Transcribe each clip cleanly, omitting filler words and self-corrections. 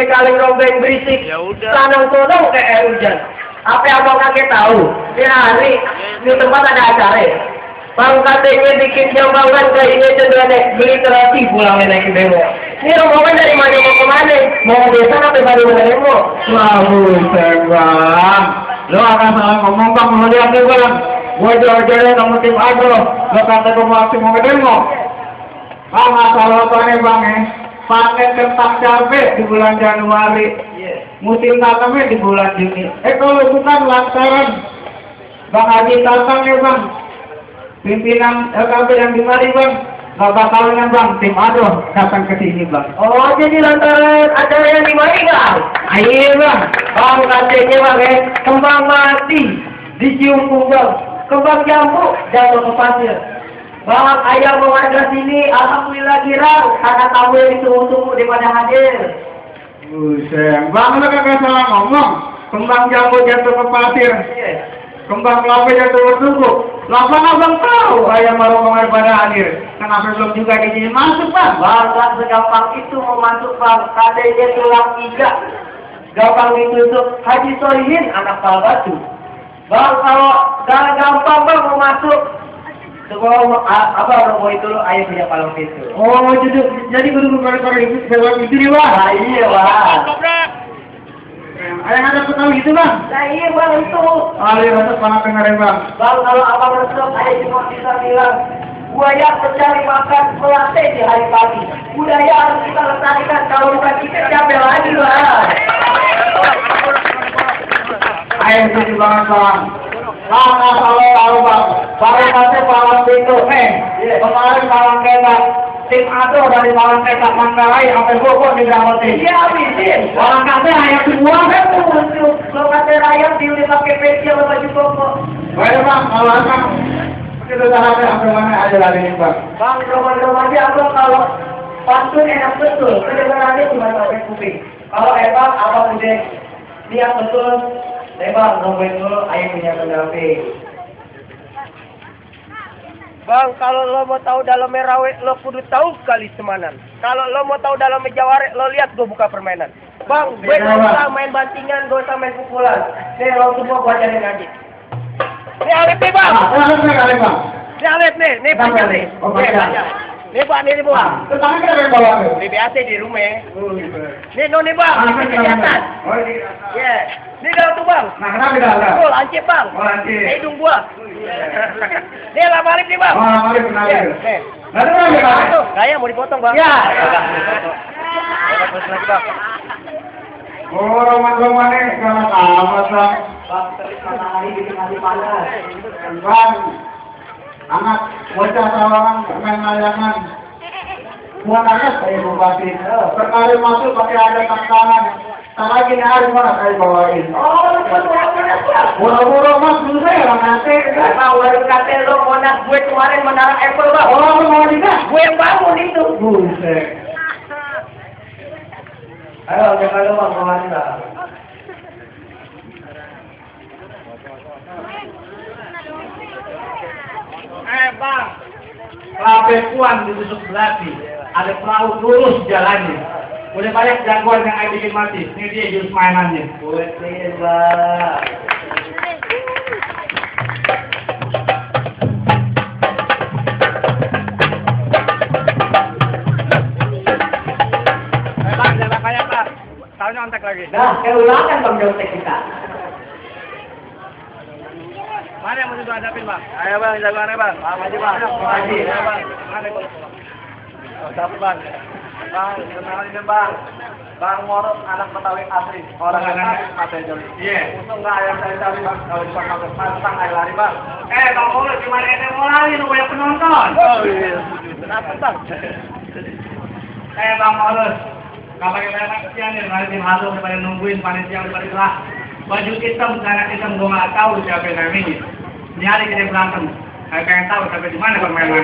Kaleng rombeng berisik, lanang tolong kayak hujan. Apa abang kakek tahu? Di hari di tempat ada acara. Bang katanya bikin jambangan kayak ini cenderung beli terasi pulang naik bemo. Ini rombongan dari mana mau kemana? Mau desa apa baru mana mau? Buset bang, lo akan salah ngomong bang, mau lihat deh bang. Gue jalan-jalan sama tim Agro, lo kata gue masih mau ke demo. Bang, masalah apa nih bang ya? Panen kentang cabai di bulan Januari, musim tanamnya di bulan Juni. Kalau bukan lantaran Bang Haji Tatang ya bang, pimpinan LKB yang di mari bang, gak bakalan bang, tim Agro datang ke sini bang. Oh jadi lantaran acara yang di mari bang? Iya bang. Bang katanya bang kembang mati dicium bang, kembang jambu jatuh ke pasir. Bang, ayah warga sini, alhamdulillah girang, karena tamu yang ditunggu-tunggu daripada hadir. Buset, bang lo kagak salah ngomong. Kembang jambu jatuh ke pasir, kembang kelapa jatuh ke tubuh. Lapang abang tahu ayah marong pada hadir. Kenapa belum juga di sini masuk bang? Bang, gak segampang itu mau masuk bang, katanya tulang iga. Gampang ditutup Haji Soihin, anak Pak Batu. Bang, kalau gak gampang bang mau masuk, semua apa romo itu lo ayah punya palang pintu. Oh, jadi guru kalau itu lewat itu nih bang. Nah, iya bang. Ayah ada tahu gitu bang? Nah iya bang itu. Ayah rasa panas dengerin bang. Bang kalau abang resep ayah cuma bisa bilang buaya pencari makan melatih di hari pagi. Budaya harus kita lestarikan, kalau bukan kita capek lagi bang. Ayah setuju banget bang. Karena kalau tahu bang, baru nanti palang pintu, kemarin palang ketak, tim Agro dari palang ketak Manggarai sampai Bogor di Gramotin. Iya habisin. Orang kata ayam semua kan? Lo kata ayam diulis pakai peci sama baju koko. Baik bang, kalau abang kita udah sampai mana aja lari ini bang. Bang, roman-romannya abang kalau pantun enak betul, kedengarannya cuma sampai kuping. Kalau abang udah lihat betul. Bang, ngomongin dulu, ayah punya pendamping. Bang, kalau lo mau tahu dalam merawe, lo kudu tahu kali semanan. Kalau lo mau tahu dalam jaware, lo lihat gue buka permainan. Bang, gue gak usah main bantingan, gue usah main pukulan. Nih, lo semua gue ajarin ngaji. Ini Alif nih, Bang. Ini Alif nih, nih banyak nih. Oke, banyak. Nih, Bang, ini Bang. Tetangga kita yang bawa nih. Ini biasa di rumah. Nih, no nih, Bang. Ini di atas. Oh, ini. Iya. Ini dalam tuh bang. Nah, kenapa tidak ada? Oh, lancip bang. Oh, lancip. Hidung gua. Ini lama Alif nih bang. Oh, lama Alif kenal. Nih. Lalu apa bang? Gaya mau dipotong bang. Ya. Terus lagi bang. Oh, roman-romannya karena amat bang. Bang, terus matahari bikin hati panas. Bang, anak bocah sawangan main layangan. Buat anak saya bupati. Sekali masuk pakai ada tangan. Tak lagi nih hari mana saya bawain. Oh, betul. Buru-buru mas dulu saya orang nanti. Karena warung kate lo monas gue kemarin menara Apple bang. Oh, lu mau juga? Gue yang bangun itu. Buset. Ayo, jangan lo bang, kemana bang? Bang. Lapepuan ditusuk belati. Ada perahu lurus jalannya. Udah banyak jagoan yang ayo bikin mati. Ini dia jurus mainannya. Buat bang. Bang, jangan kayak bang. Tahu nyontek lagi. Nah, keulangan Bang Jontek kita. Mana yang mesti hadapin, Bang? Ayo, Bang, jagoannya, Bang. Bang, maju, Bang. Maju, ya, Bang. Mana, Bang? Oh, siapa, Bang? Bang, kenalin, Bang. Bang Morot, anak Betawi asli. Orang anak Mata Joli. Iya. Untung nggak ayam saya cari, Bang. Kalau di Pak Mabes Pantang, ayo lari, Bang. Bang Morot, gimana ini mau lari? Lu banyak penonton. Oh, iya. Kenapa, Bang? Bang Morot. Kapal kita enak kesian nih, mari tim hasil daripada nungguin panitia daripada kelas. Baju hitam, celana hitam, gue nggak tahu siapa yang namanya. Nyari kita berantem. Saya pengen tahu sampai di mana permainan.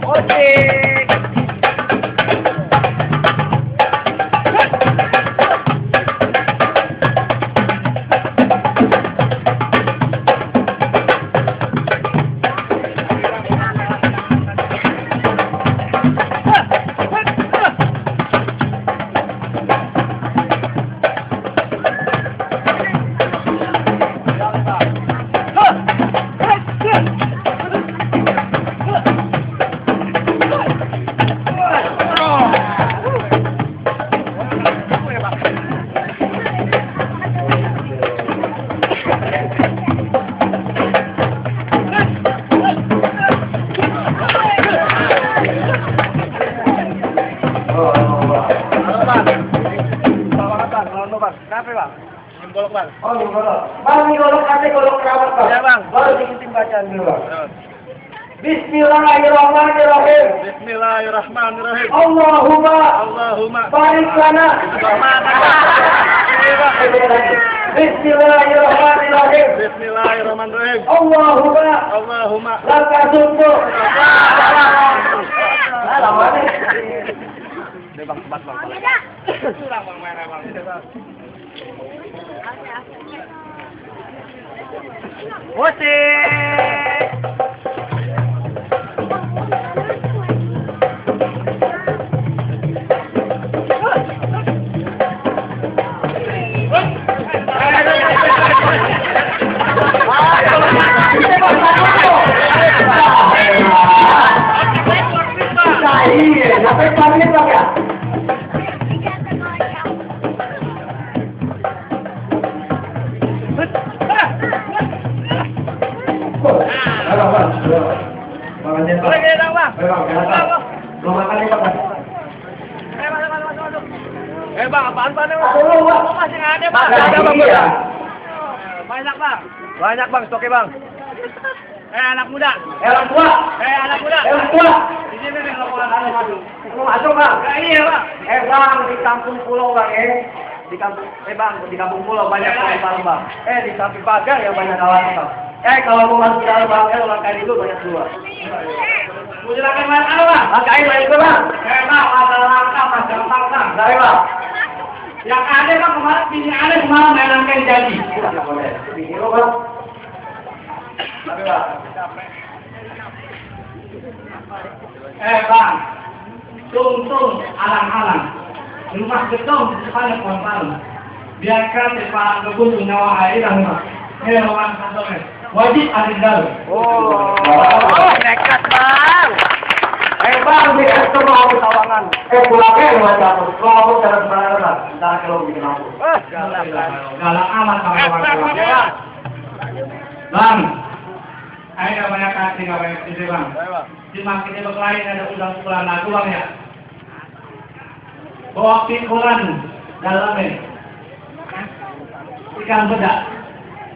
Oke. Bang, golok kate golok keramat, Bang. Ya, Bang. Baru dikirim bacaan dulu, Bang. Bismillahirrahmanirrahim. Bismillahirrahmanirrahim. Allahumma barik lana. Bismillahirrahmanirrahim. Bismillahirrahmanirrahim. Allahumma laka syukur. Bang, cepat, Bang. Curang, Bang, main, Bang. Iya, sampai pagi, Bang, ya? Bang, apaan, Bang? Masih ada, Bang. Ada, Bang. Banyak, Bang. Banyak, Bang. Oke, Bang. Anak muda. Anak tua. Anak muda. Anak tua. Di sini nih, kalau ada masuk. Mau masuk, Bang? Iya, Bang. Bang, di kampung pulau, Bang, di kampung, Bang, di kampung pulau banyak kawan Bang. Di samping pagar yang banyak kawan, Bang. Kalau mau masuk ke dalam, Bang, langkah dulu banyak keluar. Mau silakan main apa, Bang? Langkahin main ke, Bang. Bang, ada langkah, Bang, gampang, Bang. Dari, Bang. Yang ada, Bang, kemarin, bini ada kemarin main langkahin jadi. Tidak boleh. Bini lo, Bang. Tapi, Bang. Bang. Tung-tung, alang-alang. Rumah gedung di depannya pohon. Biarkan di depan kebun nyawa air dan rumah. Rumah kantornya. Wajib ada di dalam. Nekat, Bang. Bang, di itu mau tawangan. Pulangnya macam mau cara sembarangan. Entah kalau bikin aku. Galak amat kawan-kawan. Bang, ayo banyak kasih, nggak banyak ide, Bang. Di makin itu lain ada udang pukulan aku, Bang, ya. Bawa pikulan dalamnya. Ikan bedak.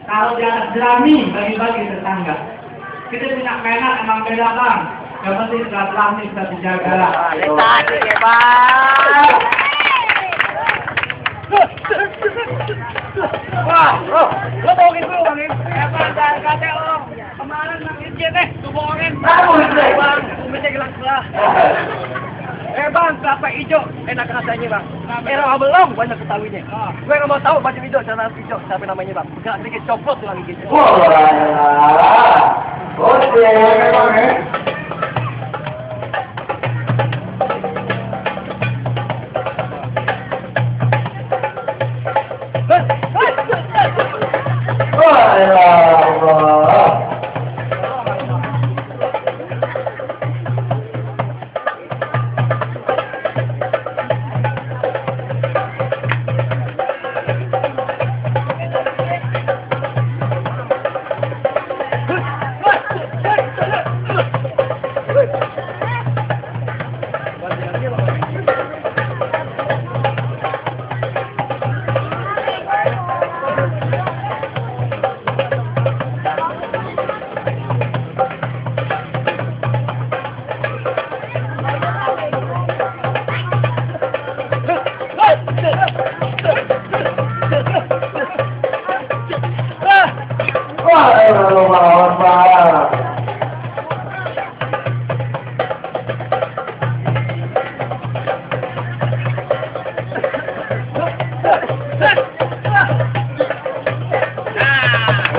Kalau di atas jerami, bagi-bagi tetangga. Kita punya mainan emang beda, Bang. Yang penting silaturahmi bisa dijaga lah. Tadi, Bang. Wah, bro, lo bohongin dulu, Bang. Jangan kata lo. Kemarin nang izin tuh bohongin. Bang, kumisnya gelas-gelas. Bang, kelapa hijau, enak rasanya, Bang. Kalau belum, banyak ketahuinya. Gue nggak mau tahu baju hijau, celana hijau, siapa namanya, Bang? Gak sedikit copot tuh lagi gitu.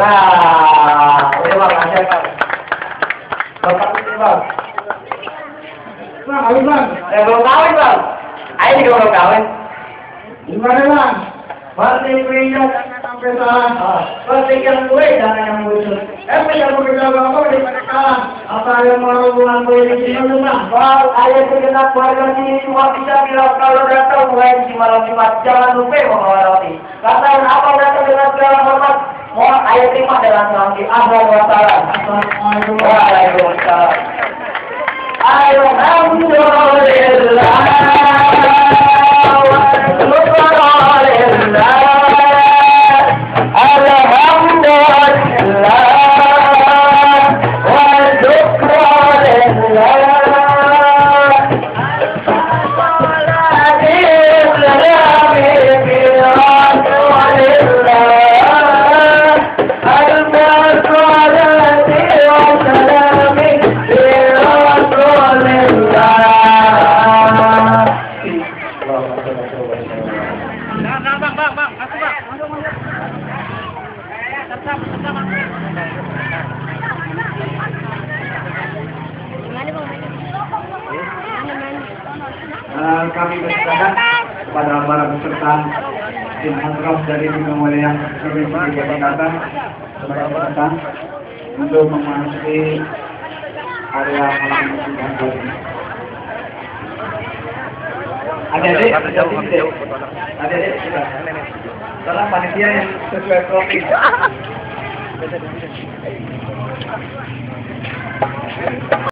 Nah, udah bang, aja bang. Bapak itu bang. Bang, kawin bang. Belum kawin bang. Ayo juga belum kawin. Gimana bang? Berarti kuenya jangan sampai salah. Berpikir gue jangan yang musuh. Yang berbeda bapak daripada kalah. Apa yang mau hubungan gue di sini dulu bang? Bang, ayo segenap warga sini semua bisa bilang kalau datang mulai di malam Jumat. Jangan lupa membawa roti. Katakan apa datang dengan segala hormat. Mohon ayo terima dengan nanti. Assalamualaikum. Waalaikumsalam. Alhamdulillah. Kami berserahkan kepada para peserta tim Handrof dari Wilayah Provinsi Jakarta sebagai peserta untuk memasuki area malam minggu. Adik-adik, adik-adik sudah. Salah panitia yang sesuai profil.